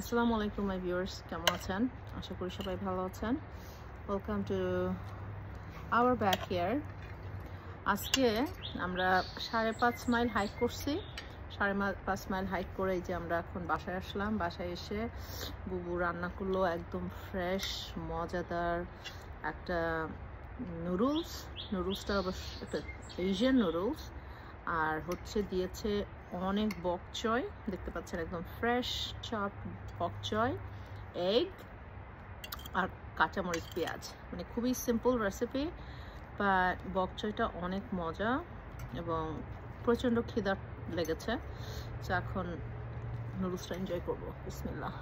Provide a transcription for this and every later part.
আসসালামু আলাইকুম মাই ভিউয়ার্স, কেমন আছেন? আশা করি সবাই ভালো আছেন। Welcome to our backyard. আজকে আমরা 5.5 মাইল হাইক করছি। 5.5 মাইল হাইক করে এই যে আমরা এখন বাসায় আসলাম। বাসায় এসে বুবু রান্না করলো একদম ফ্রেশ মজাদার একটা নুডলসটা অবশ্য একটা এশিয়ান নুডলস, আর হচ্ছে দিয়েছে অনেক বক চয়, দেখতে পাচ্ছেন একদম ফ্রেশ চপ বক চয়, এগ আর কাঁচামরিচ পেঁয়াজ। মানে খুবই সিম্পল রেসিপি, বাট বক চয়টা অনেক মজা এবং প্রচণ্ড খিদা লেগেছে। তো এখন নুডলসটা এনজয় করবো। বিসমিল্লাহ।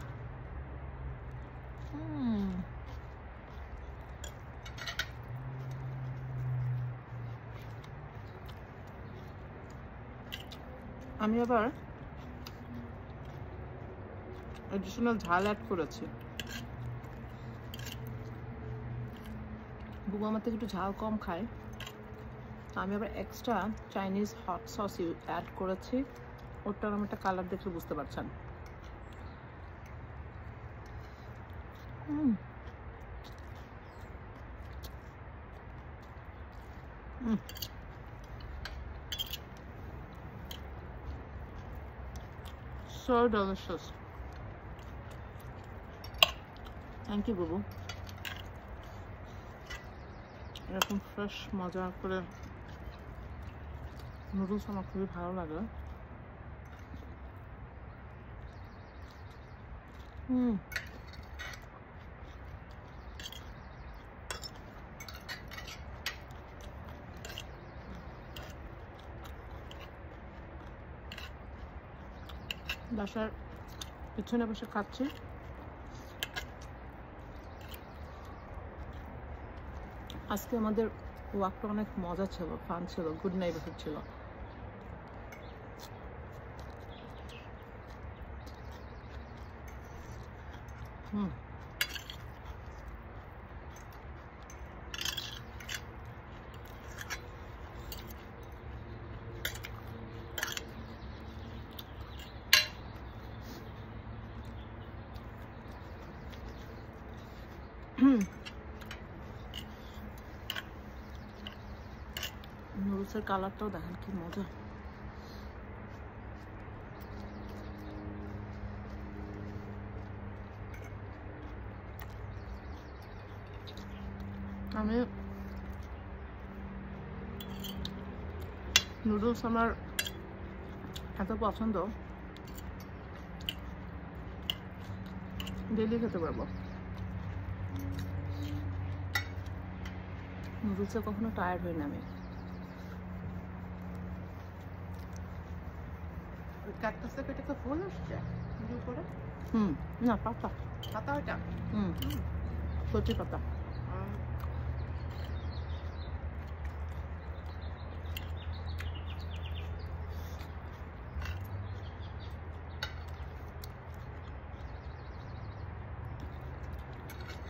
আমি আবার এডিশনাল ঝাল অ্যাড করেছি। বুবু আমার থেকে একটু ঝাল কম খায়, তো আমি আবার extra Chinese hot sauce add করেছি। ওটার আমি একটা কালার দেখলে বুঝতে পারছেন। So delicious. Thank you, বুবু। এরকম ফ্রেশ মজা করে নুডলস আমার খুবই ভালো লাগে। বাসার পিছনে বসে খাচ্ছি। আজকে আমাদের ওয়াকটা অনেক মজা ছিল, ফান ছিল, গুড নেইবারহুড ছিল। নুডলসের কালারটাও দেখেন কি মজা। আমি নুডলস আমার এত পছন্দ, ডেলি খেতে পারবো। নুডলসে কখনো টায়ার্ড হই না আমি। ক্যাকটাস থেকে এটা ফুল আসছে উপরে। না, পাতা পাতা ওইটা। কচি পাতা।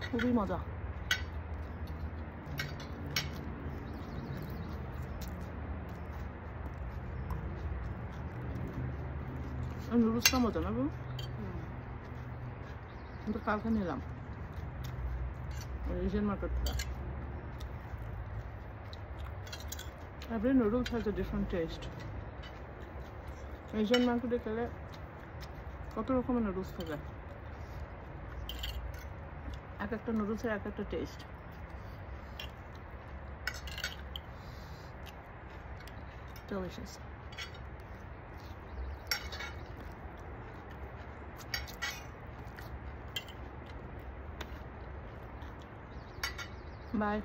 খুবই মজা। নুডলসটা মজা না? কিন্তু কালকে নিলাম এশিয়ান মার্কেট থেকে। Every noodles has a different taste. Asian মার্কেটে গেলে কত রকমের নুডলস থাকে, এক একটা নুডলসের এক একটা টেস্ট। Delicious. Bye.